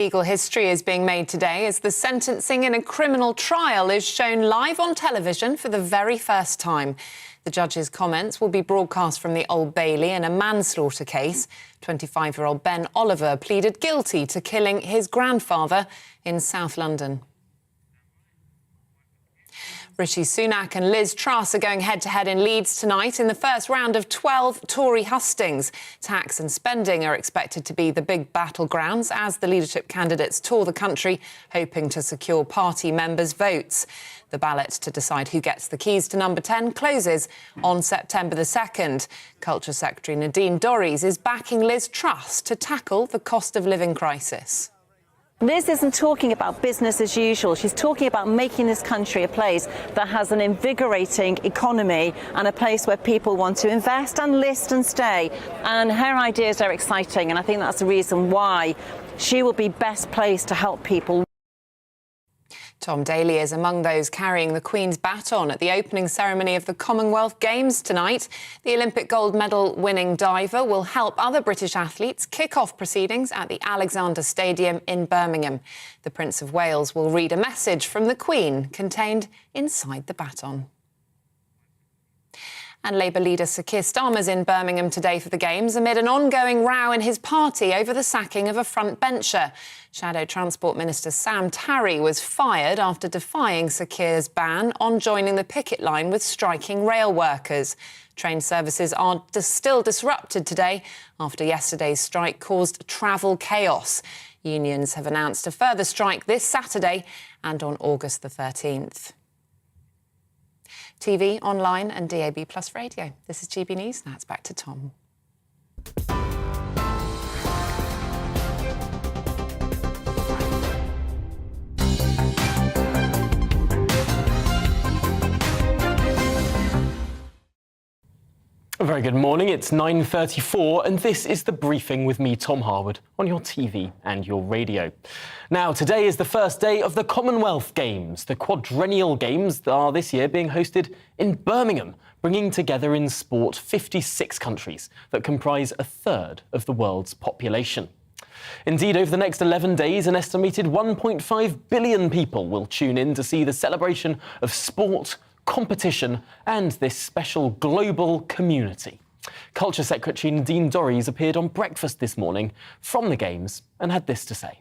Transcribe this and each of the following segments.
Legal history is being made today as the sentencing in a criminal trial is shown live on television for the very first time. The judge's comments will be broadcast from the Old Bailey in a manslaughter case. 25-year-old Ben Oliver pleaded guilty to killing his grandfather in South London. Rishi Sunak and Liz Truss are going head-to-head in Leeds tonight in the first round of 12 Tory hustings. Tax and spending are expected to be the big battlegrounds as the leadership candidates tour the country, hoping to secure party members' votes. The ballot to decide who gets the keys to number 10 closes on September the 2nd. Culture Secretary Nadine Dorries is backing Liz Truss to tackle the cost of living crisis. Liz isn't talking about business as usual. She's talking about making this country a place that has an invigorating economy and a place where people want to invest and list and stay. And her ideas are exciting, and I think that's the reason why she will be best placed to help people. Tom Daley is among those carrying the Queen's baton at the opening ceremony of the Commonwealth Games tonight. The Olympic gold medal winning diver will help other British athletes kick off proceedings at the Alexander Stadium in Birmingham. The Prince of Wales will read a message from the Queen contained inside the baton. And Labour leader Sir Keir Starmer's in Birmingham today for the Games amid an ongoing row in his party over the sacking of a frontbencher. Shadow Transport Minister Sam Tarry was fired after defying Sir Keir's ban on joining the picket line with striking rail workers. Train services are still disrupted today after yesterday's strike caused travel chaos. Unions have announced a further strike this Saturday and on August the 13th. TV, online and DAB+ radio. This is GB News. Now it's back to Tom. A very good morning. It's 9:34 and this is The Briefing with me, Tom Harwood, on your TV and your radio. Now, today is the first day of the Commonwealth Games. The quadrennial games are this year being hosted in Birmingham, bringing together in sport 56 countries that comprise a third of the world's population. Indeed, over the next 11 days, an estimated 1.5 billion people will tune in to see the celebration of sport, competition and this special global community. Culture Secretary Nadine Dorries appeared on Breakfast this morning from the Games and had this to say.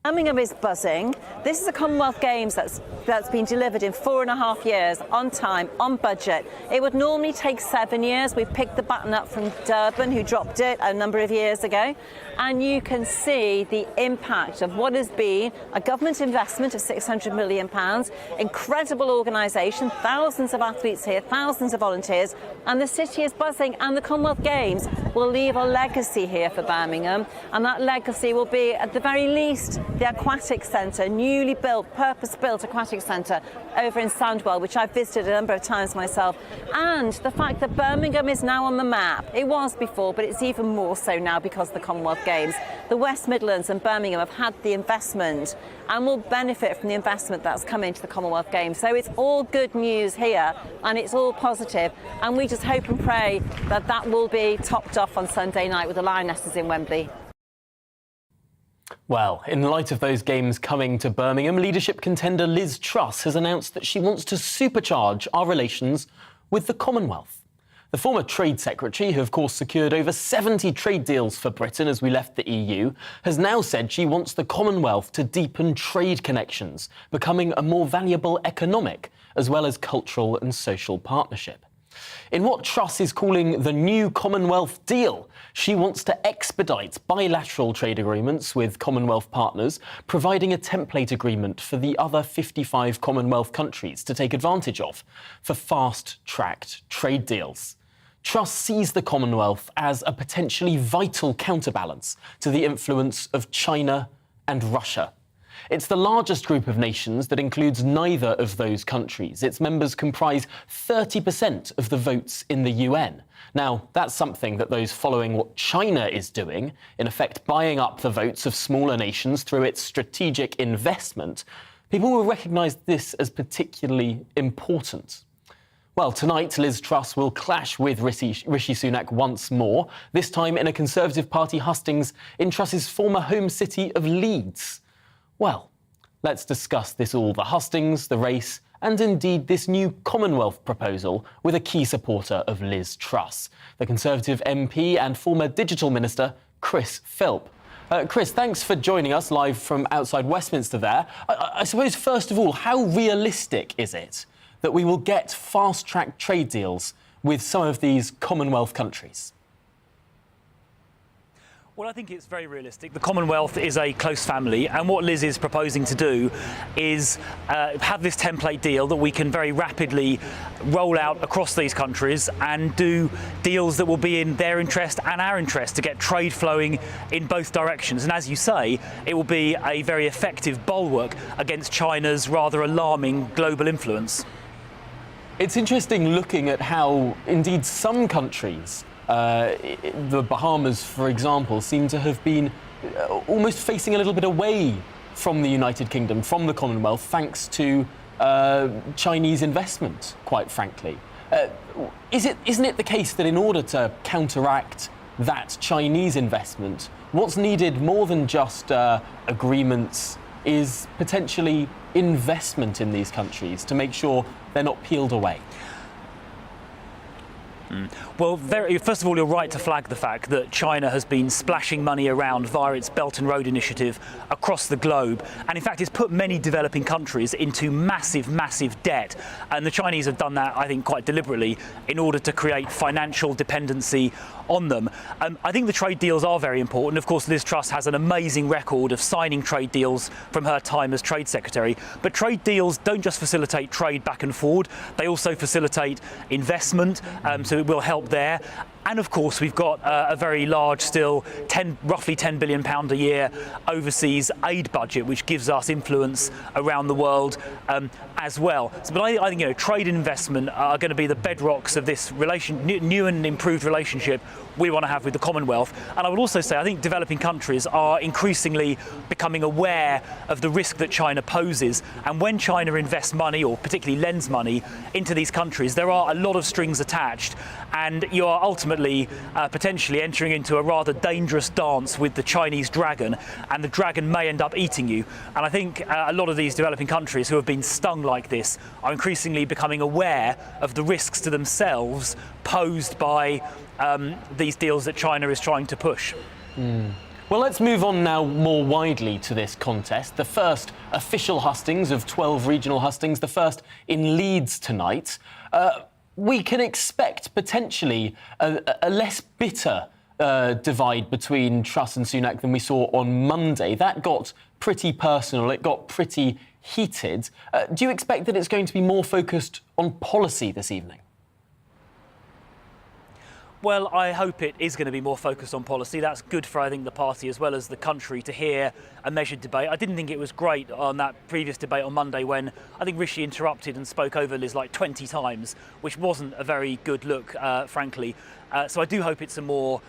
Birmingham is buzzing. This is a Commonwealth Games that's been delivered in 4.5 years, on time, on budget. It would normally take 7 years. We picked the baton up from Durban, who dropped it a number of years ago. And you can see the impact of what has been a government investment of £600 million, incredible organisation, thousands of athletes here, thousands of volunteers, and the city is buzzing. And the Commonwealth Games will leave a legacy here for Birmingham, and that legacy will be, at the very least, the aquatic centre, newly built, purpose-built aquatic centre over in Sandwell, which I've visited a number of times myself, and the fact that Birmingham is now on the map. It was before, but it's even more so now because of the Commonwealth Games. The West Midlands and Birmingham have had the investment and will benefit from the investment that's come into the Commonwealth Games. So it's all good news here and it's all positive, and we just hope and pray that that will be topped off on Sunday night with the Lionesses in Wembley. Well, in light of those games coming to Birmingham, leadership contender Liz Truss has announced that she wants to supercharge our relations with the Commonwealth. The former Trade Secretary, who of course secured over 70 trade deals for Britain as we left the EU, has now said she wants the Commonwealth to deepen trade connections, becoming a more valuable economic as well as cultural and social partnership. In what Truss is calling the new Commonwealth deal, she wants to expedite bilateral trade agreements with Commonwealth partners, providing a template agreement for the other 55 Commonwealth countries to take advantage of for fast-tracked trade deals. Truss sees the Commonwealth as a potentially vital counterbalance to the influence of China and Russia. It's the largest group of nations that includes neither of those countries. Its members comprise 30% of the votes in the UN. Now, that's something that those following what China is doing, in effect buying up the votes of smaller nations through its strategic investment, people will recognise this as particularly important. Well, tonight, Liz Truss will clash with Rishi Sunak once more, this time in a Conservative Party hustings in Truss's former home city of Leeds. Well, let's discuss this all, the hustings, the race, and indeed this new Commonwealth proposal with a key supporter of Liz Truss, the Conservative MP and former Digital Minister, Chris Philp. Chris, thanks for joining us live from outside Westminster there. I suppose, first of all, how realistic is it that we will get fast-track trade deals with some of these Commonwealth countries? Well, I think it's very realistic. The Commonwealth is a close family, and what Liz is proposing to do is have this template deal that we can very rapidly roll out across these countries and do deals that will be in their interest and our interest to get trade flowing in both directions. And as you say, it will be a very effective bulwark against China's rather alarming global influence. It's interesting looking at how, indeed, some countries, the Bahamas, for example, seem to have been almost facing a little bit away from the United Kingdom, from the Commonwealth, thanks to Chinese investment, quite frankly. Isn't it the case that in order to counteract that Chinese investment, what's needed more than just agreements is potentially investment in these countries to make sure they're not peeled away? Well, first of all, you're right to flag the fact that China has been splashing money around via its Belt and Road Initiative across the globe. And in fact, it's put many developing countries into massive, massive debt. And the Chinese have done that, I think, quite deliberately in order to create financial dependency on them. I think the trade deals are very important. Of course, Liz Truss has an amazing record of signing trade deals from her time as Trade Secretary. But trade deals don't just facilitate trade back and forward. They also facilitate investment, so it will help there. And of course, we've got a very large, still roughly £10 billion a year overseas aid budget, which gives us influence around the world as well. But I think trade and investment are going to be the bedrocks of this new and improved relationship we want to have with the Commonwealth. And I would also say I think developing countries are increasingly becoming aware of the risk that China poses. And when China invests money, or particularly lends money, into these countries, there are a lot of strings attached, and you are ultimately potentially entering into a rather dangerous dance with the Chinese dragon, and the dragon may end up eating you. And I think a lot of these developing countries who have been stung like this are increasingly becoming aware of the risks to themselves posed by these deals that China is trying to push. Well, let's move on now more widely to this contest. The first official hustings of 12 regional hustings, the first in Leeds tonight. We can expect potentially a less bitter divide between Truss and Sunak than we saw on Monday. That got pretty personal, it got pretty heated. Do you expect that it's going to be more focused on policy this evening? Well, I hope it is going to be more focused on policy. That's good for, I think, the party as well as the country to hear a measured debate. I didn't think it was great on that previous debate on Monday when I think Rishi interrupted and spoke over Liz like 20 times, which wasn't a very good look, frankly. So I do hope it's a more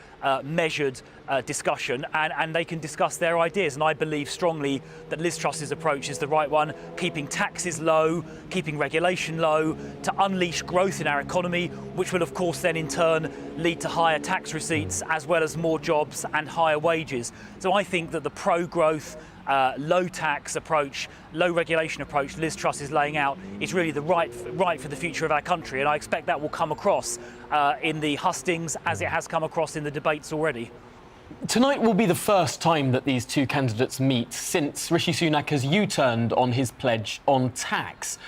measured discussion and they can discuss their ideas. And I believe strongly that Liz Truss's approach is the right one, keeping taxes low, keeping regulation low, to unleash growth in our economy, which will, of course, then in turn lead to higher tax receipts as well as more jobs and higher wages. So I think that the pro-growth, low tax approach, low regulation approach Liz Truss is laying out is really the right for the future of our country, and I expect that will come across in the hustings as it has come across in the debates already. Tonight will be the first time that these two candidates meet since Rishi Sunak has U-turned on his pledge on tax.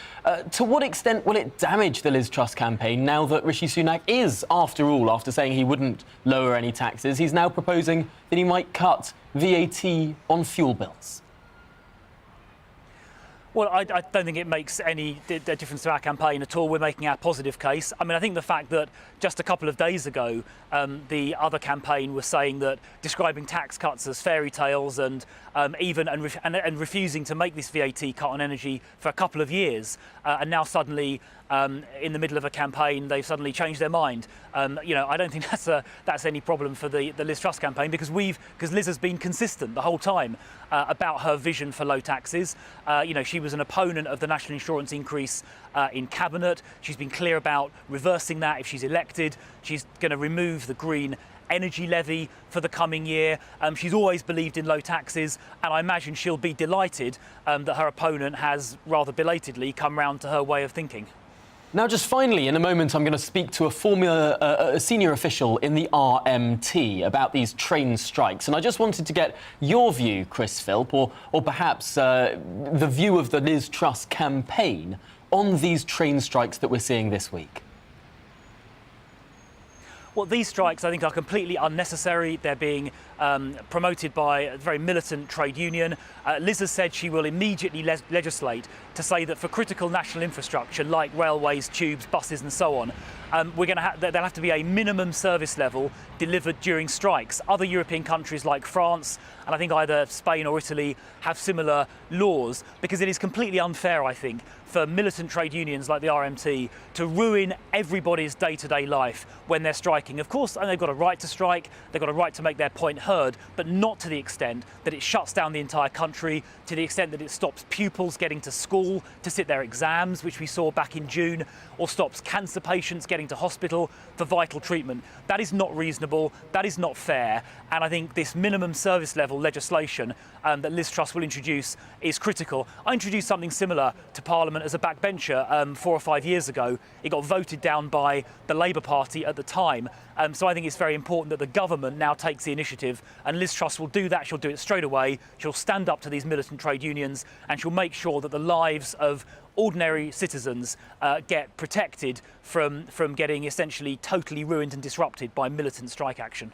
To what extent will it damage the Liz Truss campaign now that Rishi Sunak is, after all, after saying he wouldn't lower any taxes, he's now proposing that he might cut VAT on fuel bills? Well, I don't think it makes any difference to our campaign at all. We're making our positive case. I mean, I think the fact that just a couple of days ago, the other campaign was saying that describing tax cuts as fairy tales and refusing to make this VAT cut on energy for a couple of years, and now suddenly in the middle of a campaign they've suddenly changed their mind. I don't think that's any problem for the Liz Truss campaign, because Liz has been consistent the whole time about her vision for low taxes. She was an opponent of the national insurance increase in cabinet. She's been clear about reversing that if she's elected. She's going to remove the green energy levy for the coming year. She's always believed in low taxes, and I imagine she'll be delighted that her opponent has rather belatedly come round to her way of thinking. Now, just finally, in a moment, I'm going to speak to a senior official in the RMT about these train strikes. And I just wanted to get your view, Chris Philp, or perhaps the view of the Liz Truss campaign on these train strikes that we're seeing this week. Well, these strikes, I think, are completely unnecessary. They're being promoted by a very militant trade union. Liz has said she will immediately legislate to say that for critical national infrastructure like railways, tubes, buses and so on, there'll have to be a minimum service level delivered during strikes. Other European countries like France and I think either Spain or Italy have similar laws, because it is completely unfair, I think, for militant trade unions like the RMT to ruin everybody's day-to-day life when they're striking. Of course, and they've got a right to strike, they've got a right to make their point heard, but not to the extent that it shuts down the entire country, to the extent that it stops pupils getting to school to sit their exams, which we saw back in June, or stops cancer patients getting to hospital for vital treatment. That is not reasonable, that is not fair, and I think this minimum service level legislation that Liz Truss will introduce is critical. I introduced something similar to Parliament as a backbencher 4 or 5 years ago. It got voted down by the Labour Party at the time. So I think it's very important that the government now takes the initiative, and Liz Truss will do that. She'll do it straight away. She'll stand up to these militant trade unions, and she'll make sure that the lives of ordinary citizens get protected from getting essentially totally ruined and disrupted by militant strike action.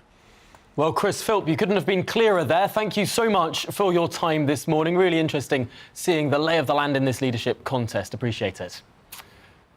Well, Chris Philp, you couldn't have been clearer there. Thank you so much for your time this morning. Really interesting seeing the lay of the land in this leadership contest. Appreciate it.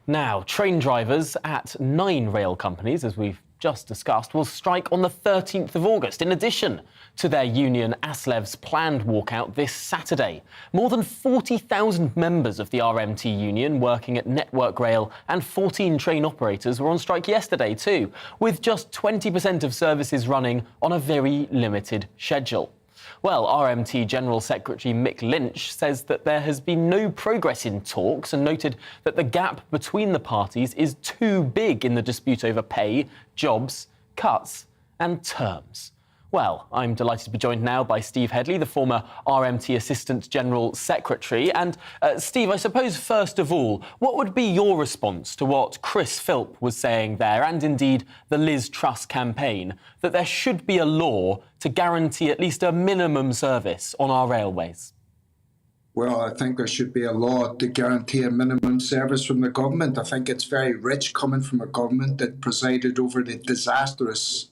Now, train drivers at 9 rail companies, as we've just discussed, will strike on the 13th of August, in addition to their union ASLEV's planned walkout this Saturday. More than 40,000 members of the RMT union working at Network Rail and 14 train operators were on strike yesterday too, with just 20% of services running on a very limited schedule. Well, RMT General Secretary Mick Lynch says that there has been no progress in talks and noted that the gap between the parties is too big in the dispute over pay, jobs, cuts and terms. Well, I'm delighted to be joined now by Steve Headley, the former RMT Assistant General Secretary. And Steve, I suppose, first of all, what would be your response to what Chris Philp was saying there, and indeed the Liz Truss campaign, that there should be a law to guarantee at least a minimum service on our railways? Well, I think there should be a law to guarantee a minimum service from the government. I think it's very rich coming from a government that presided over the disastrous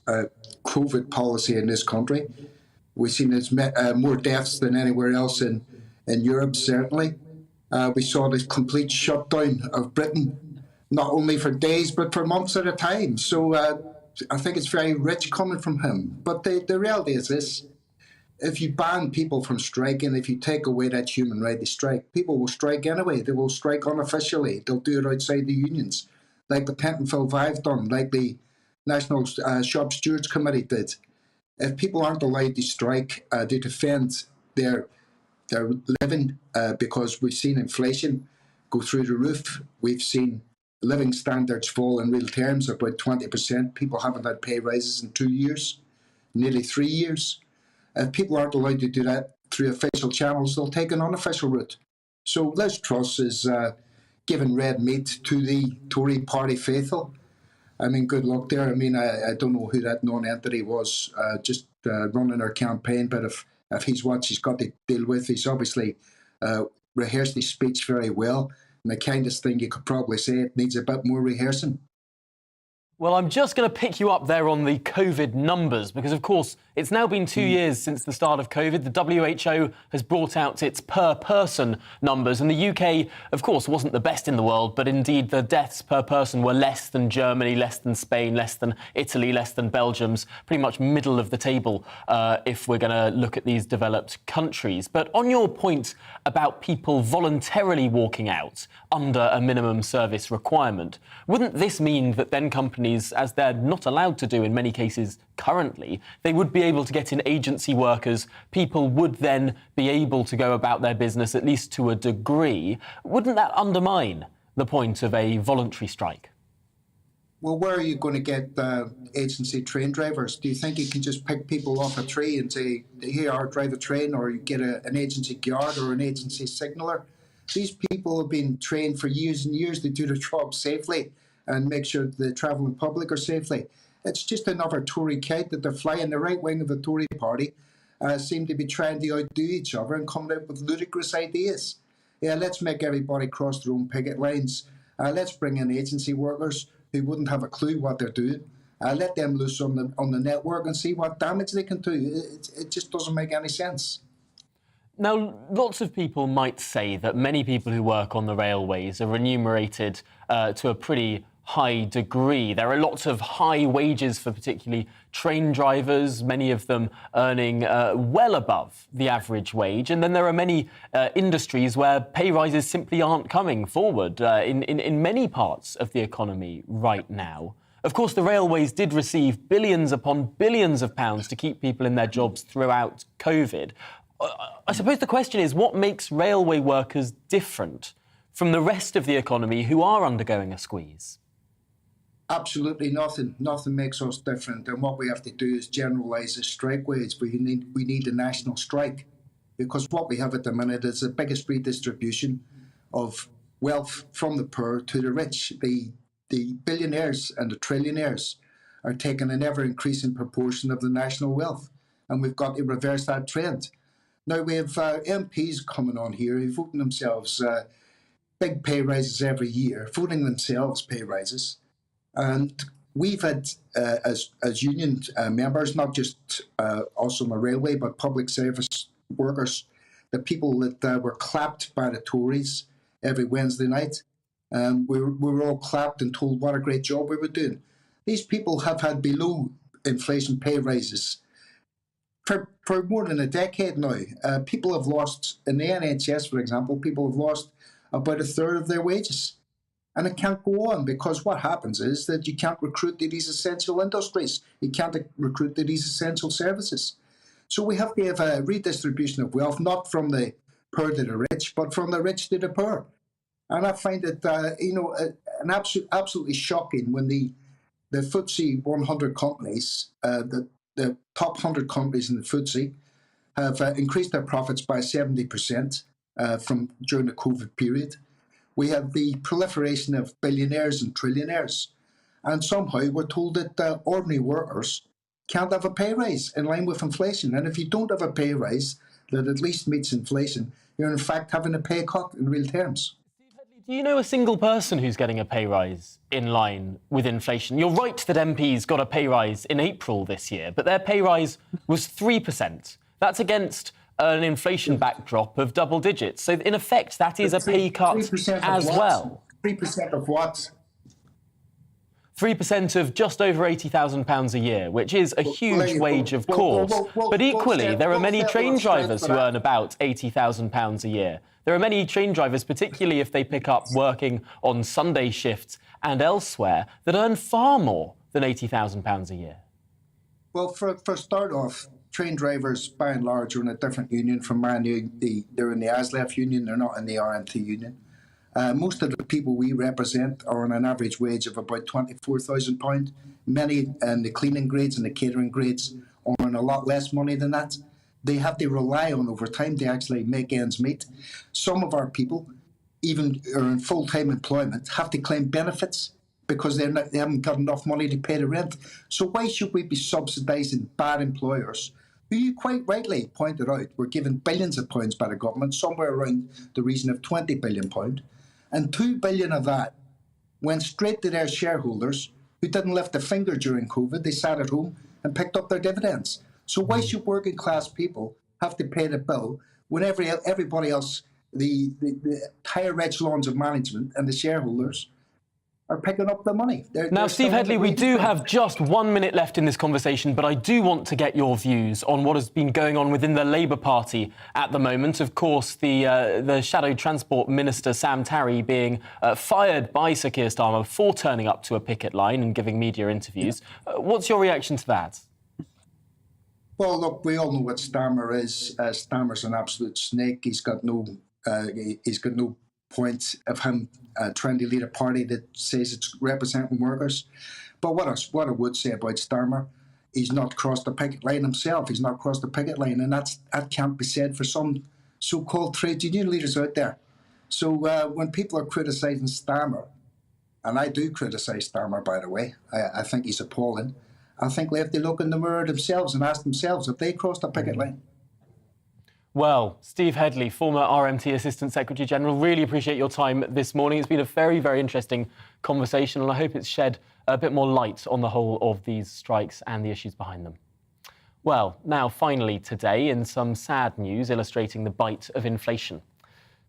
COVID policy in this country. We've seen more deaths than anywhere else in Europe, certainly. We saw the complete shutdown of Britain, not only for days, but for months at a time. So I think it's very rich coming from him. But the reality is this. If you ban people from striking, if you take away that human right to strike, people will strike anyway. They will strike unofficially. They'll do it outside the unions, like the Pentonville Vive done, like the National Shop Stewards Committee did. If people aren't allowed to strike to defend their living, because we've seen inflation go through the roof, we've seen living standards fall in real terms about 20%. People haven't had pay rises in 2 years, nearly 3 years. If people aren't allowed to do that through official channels, they'll take an unofficial route. So Liz Truss is giving red meat to the Tory party faithful. I mean, good luck there. I mean, I don't know who that non-entity was just running her campaign, but if he's what she's got to deal with, he's obviously rehearsed his speech very well. And the kindest thing you could probably say, it needs a bit more rehearsing. Well, I'm just going to pick you up there on the COVID numbers, because, of course, It's now been 2 years since the start of COVID. The WHO has brought out its per-person numbers, and the UK, of course, wasn't the best in the world, but indeed the deaths per person were less than Germany, less than Spain, less than Italy, less than Belgium's, pretty much middle of the table if we're going to look at these developed countries. But on your point about people voluntarily walking out under a minimum service requirement, wouldn't this mean that then companies, as they're not allowed to do in many cases currently, they would be able to get in agency workers, people would then be able to go about their business, at least to a degree? Wouldn't that undermine the point of a voluntary strike? Well, where are you going to get agency train drivers? Do you think you can just pick people off a tree and say, here, drive a train, or you get an agency guard or an agency signaller? These people have been trained for years and years to do their job safely and make sure the travelling public are safely. It's just another Tory kite that they're flying. The right wing of the Tory party seem to be trying to outdo each other and coming out with ludicrous ideas. Yeah, let's make everybody cross their own picket lines. Let's bring in agency workers who wouldn't have a clue what they're doing. Let them loose on the network and see what damage they can do. It just doesn't make any sense. Now, lots of people might say that many people who work on the railways are remunerated to a pretty high degree. There are lots of high wages for particularly train drivers, many of them earning well above the average wage. And then there are many industries where pay rises simply aren't coming forward in many parts of the economy right now. Of course, the railways did receive billions upon billions of pounds to keep people in their jobs throughout COVID. I suppose the question is, what makes railway workers different from the rest of the economy who are undergoing a squeeze? Absolutely nothing. Nothing makes us different. And what we have to do is generalise the strike wage. We need a national strike, because what we have at the minute is the biggest redistribution of wealth from the poor to the rich. The billionaires and the trillionaires are taking an ever-increasing proportion of the national wealth, and we've got to reverse that trend. Now, we have MPs coming on here who voting themselves big pay rises every year, voting themselves pay rises. And we've had, as union members, not just us on the railway, but public service workers, the people that were clapped by the Tories every Wednesday night. We were all clapped and told what a great job we were doing. These people have had below inflation pay rises for more than a decade now. People have lost, in the NHS, for example, people have lost about a third of their wages. And it can't go on, because what happens is that you can't recruit to these essential industries. You can't recruit to these essential services. So we have to have a redistribution of wealth, not from the poor to the rich, but from the rich to the poor. And I find it, absolutely shocking when the FTSE 100 companies, the top 100 companies in the FTSE, have increased their profits by 70% from during the COVID period. We have the proliferation of billionaires and trillionaires. And somehow we're told that ordinary workers can't have a pay rise in line with inflation. And if you don't have a pay rise that at least meets inflation, you're in fact having a pay cut in real terms. Do you know a single person who's getting a pay rise in line with inflation? You're right that MPs got a pay rise in April this year, but their pay rise was 3%. That's against an inflation backdrop of double digits. So, in effect, that is a pay cut as well. 3% of what? 3% of just over £80,000 a year, which is a huge wage, of course. But equally, there are many train drivers who earn about £80,000 a year. There are many train drivers, particularly if they pick up working on Sunday shifts and elsewhere, that earn far more than £80,000 a year. Well, for start off, train drivers, by and large, are in a different union from mine. They're in the ASLEF union, they're not in the RMT union. Most of the people we represent are on an average wage of about £24,000. Many in the cleaning grades and the catering grades are on a lot less money than that. They have to rely on overtime to actually make ends meet. Some of our people, even who are in full-time employment, have to claim benefits because they haven't got enough money to pay the rent. So why should we be subsidising bad employers, who you quite rightly pointed out were given billions of pounds by the government, somewhere around the region of £20 billion, and £2 billion of that went straight to their shareholders, who didn't lift a finger during COVID. They sat at home and picked up their dividends. So why should working class people have to pay the bill when everybody else, the higher echelons of management and the shareholders, are picking up the money? Now, Steve Headley, we do have just 1 minute left in this conversation, but I do want to get your views on what has been going on within the Labour Party at the moment. Of course, the Shadow Transport Minister, Sam Tarry, being fired by Sir Keir Starmer for turning up to a picket line and giving media interviews. What's your reaction to that? Well, look, we all know what Starmer is. Starmer's an absolute snake. He's got no point of him trying to lead a party that says it's representing workers. But what I would say about Starmer, he's not crossed the picket line himself. He's not crossed the picket line, and that can't be said for some so-called trade union leaders out there. So when people are criticising Starmer, and I do criticise Starmer, by the way, I think he's appalling. I think they have to look in the mirror themselves and ask themselves if they crossed the picket line. Well, Steve Headley, former RMT Assistant Secretary General, really appreciate your time this morning. It's been a very, very interesting conversation, and I hope it's shed a bit more light on the whole of these strikes and the issues behind them. Well, now, finally today, in some sad news illustrating the bite of inflation.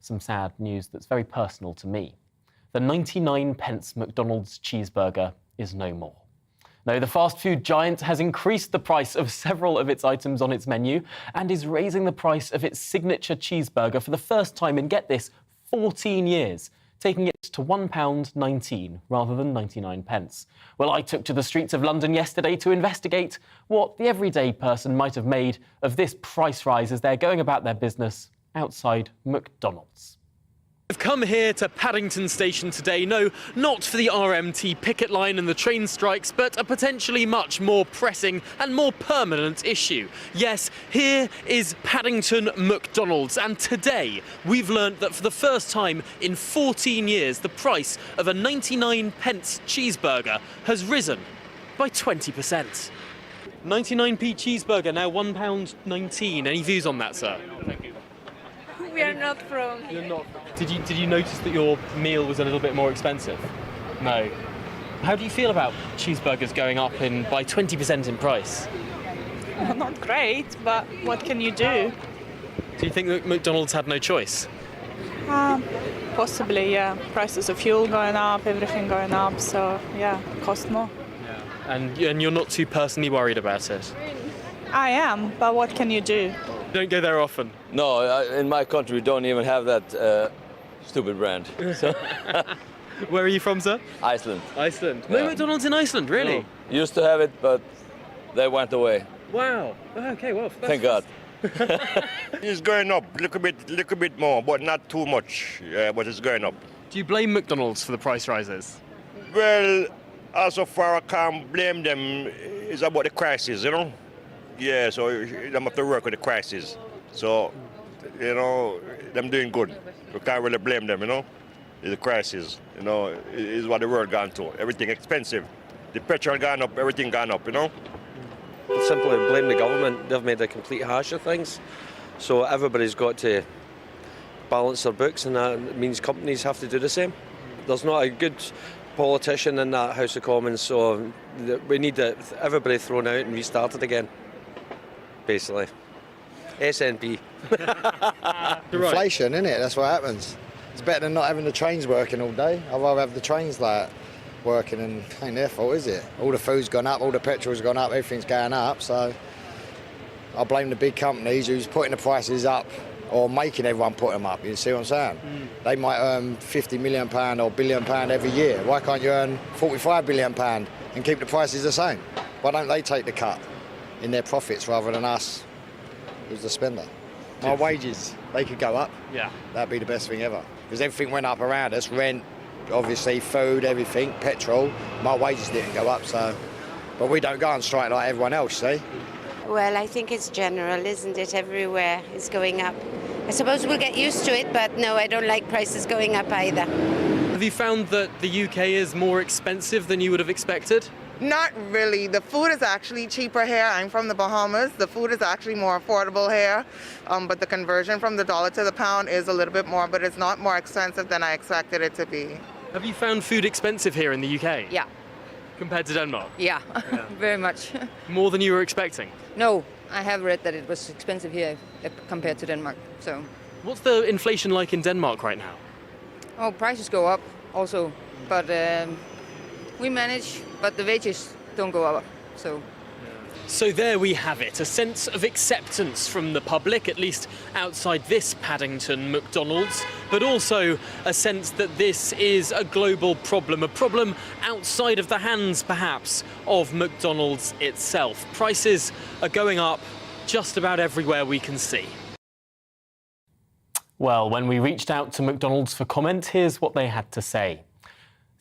Some sad news that's very personal to me. The 99p McDonald's cheeseburger is no more. No, the fast food giant has increased the price of several of its items on its menu and is raising the price of its signature cheeseburger for the first time in, get this, 14 years, taking it to £1.19 rather than 99p. Well, I took to the streets of London yesterday to investigate what the everyday person might have made of this price rise as they're going about their business outside McDonald's. I've come here to Paddington Station today, no, not for the RMT picket line and the train strikes, but a potentially much more pressing and more permanent issue. Yes, here is Paddington McDonald's, and today we've learnt that for the first time in 14 years, the price of a 99p cheeseburger has risen by 20%. 99p cheeseburger, now £1.19. Any views on that, sir? Thank you. We are not from here. You're not. Did you notice that your meal was a little bit more expensive? No. How do you feel about cheeseburgers going up by 20% in price? Well, not great, but what can you do? Do you think that McDonald's had no choice? Possibly, yeah. Prices of fuel going up, everything going up, so yeah, cost more. Yeah. And you're not too personally worried about it? I am, but what can you do? You don't go there often? No, in my country we don't even have that stupid brand. So Where are you from, sir? Iceland. Iceland. Yeah. No McDonald's in Iceland, really? No. Used to have it, but they went away. Wow. Okay, well, Thank God. It's going up a little bit more, but not too much. But it's going up. Do you blame McDonald's for the price rises? Well, as so far I can't blame them. It's about the crisis, you know. Yeah, so them have to work with the crisis. So, you know, them doing good. We can't really blame them, you know. It's a crisis, you know. It's what the world gone to. Everything expensive. The petrol gone up, everything gone up, you know. Simply blame the government. They've made a complete hash of things. So everybody's got to balance their books, and that means companies have to do the same. There's not a good politician in that House of Commons, so we need everybody thrown out and restarted again, basically. SNP. Inflation, isn't it? That's what happens. It's better than not having the trains working all day. I'd rather have the trains working, and it ain't their fault, is it? All the food's gone up, all the petrol's gone up, everything's going up, so I blame the big companies who's putting the prices up or making everyone put them up, you see what I'm saying? They might earn £50 million or £1 billion every year. Why can't you earn £45 billion and keep the prices the same? Why don't they take the cut in their profits rather than us, who's the spender? My wages, they could go up. Yeah. That'd be the best thing ever. Because everything went up around us, rent, obviously food, everything, petrol. My wages didn't go up, so. But we don't go on strike like everyone else, see? Well, I think it's general, isn't it? Everywhere is going up. I suppose we'll get used to it, but no, I don't like prices going up either. Have you found that the UK is more expensive than you would have expected? Not really. The food is actually cheaper here. I'm from the Bahamas. The food is actually more affordable here, but the conversion from the dollar to the pound is a little bit more, but it's not more expensive than I expected it to be. Have you found food expensive here in the UK? Yeah. Compared to Denmark? Yeah, very much. More than you were expecting? No, I have read that it was expensive here compared to Denmark. So, what's the inflation like in Denmark right now? oh, prices go up also, but we manage. But the wages don't go up. So there we have it, a sense of acceptance from the public, at least outside this Paddington McDonald's, but also a sense that this is a global problem, a problem outside of the hands, perhaps, of McDonald's itself. Prices are going up just about everywhere we can see. Well, when we reached out to McDonald's for comment, here's what they had to say.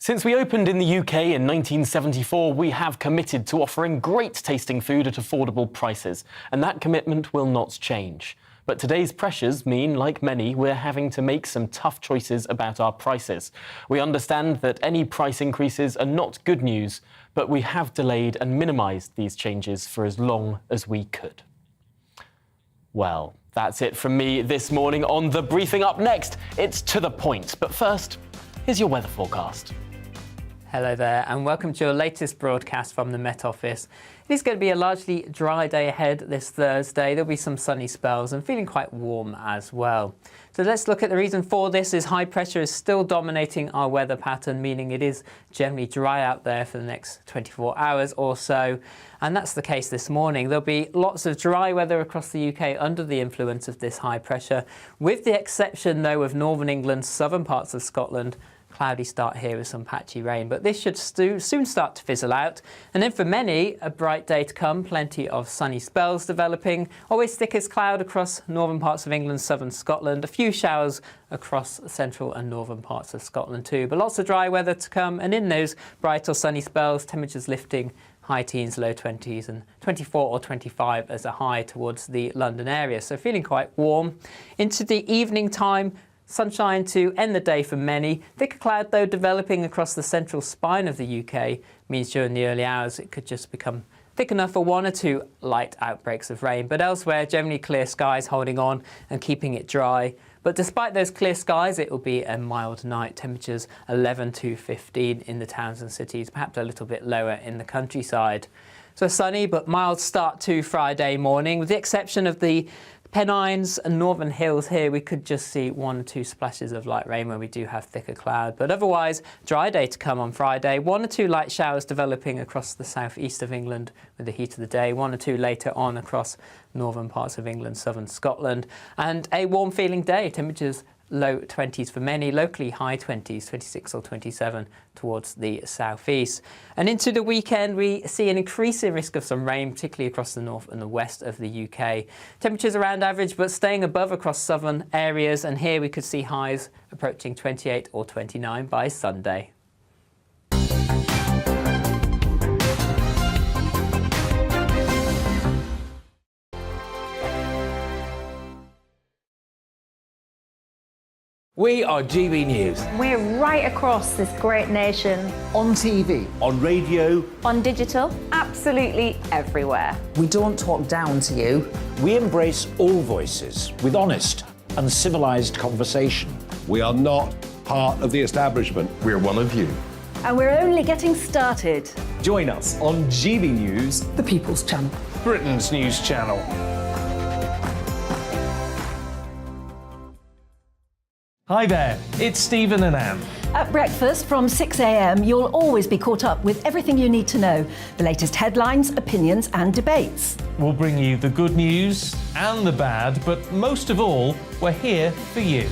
Since we opened in the UK in 1974, we have committed to offering great tasting food at affordable prices, and that commitment will not change. But today's pressures mean, like many, we're having to make some tough choices about our prices. We understand that any price increases are not good news, but we have delayed and minimised these changes for as long as we could. Well, that's it from me this morning on The Briefing. Up next, it's To The Point. But first, here's your weather forecast. Hello there and welcome to your latest broadcast from the Met Office. It is going to be a largely dry day ahead this Thursday. There'll be some sunny spells and feeling quite warm as well. So let's look at the reason for this. Is high pressure is still dominating our weather pattern, meaning it is generally dry out there for the next 24 hours or so. And that's the case this morning. There'll be lots of dry weather across the UK under the influence of this high pressure, with the exception though of northern England, southern parts of Scotland. Cloudy start here with some patchy rain, but this should soon start to fizzle out. And then for many, a bright day to come, plenty of sunny spells developing, always thickest cloud across northern parts of England, southern Scotland, a few showers across central and northern parts of Scotland too, but lots of dry weather to come. And in those bright or sunny spells, temperatures lifting high teens, low 20s, and 24 or 25 as a high towards the London area. So feeling quite warm. Into the evening time, sunshine to end the day for many. Thicker cloud, though, developing across the central spine of the UK means during the early hours it could just become thick enough for one or two light outbreaks of rain. But elsewhere, generally clear skies holding on and keeping it dry. But despite those clear skies, it will be a mild night. Temperatures 11 to 15 in the towns and cities, perhaps a little bit lower in the countryside. So a sunny but mild start to Friday morning, with the exception of the Pennines and Northern Hills here. We could just see one or two splashes of light rain where we do have thicker cloud. But otherwise, dry day to come on Friday. One or two light showers developing across the southeast of England with the heat of the day. One or two later on across northern parts of England, southern Scotland. And a warm feeling day. Temperatures low 20s for many, locally high 20s, 26 or 27 towards the southeast. And into the weekend, we see an increasing risk of some rain, particularly across the north and the west of the UK. Temperatures around average, but staying above across southern areas. And here we could see highs approaching 28 or 29 by Sunday. We are GB News. We're right across this great nation. On TV. On radio. On digital. Absolutely everywhere. We don't talk down to you. We embrace all voices with honest and civilised conversation. We are not part of the establishment. We're one of you. And we're only getting started. Join us on GB News, the People's Channel, Britain's news channel. Hi there, it's Stephen and Anne. At breakfast from 6 a.m, you'll always be caught up with everything you need to know, the latest headlines, opinions and debates. We'll bring you the good news and the bad, but most of all, we're here for you.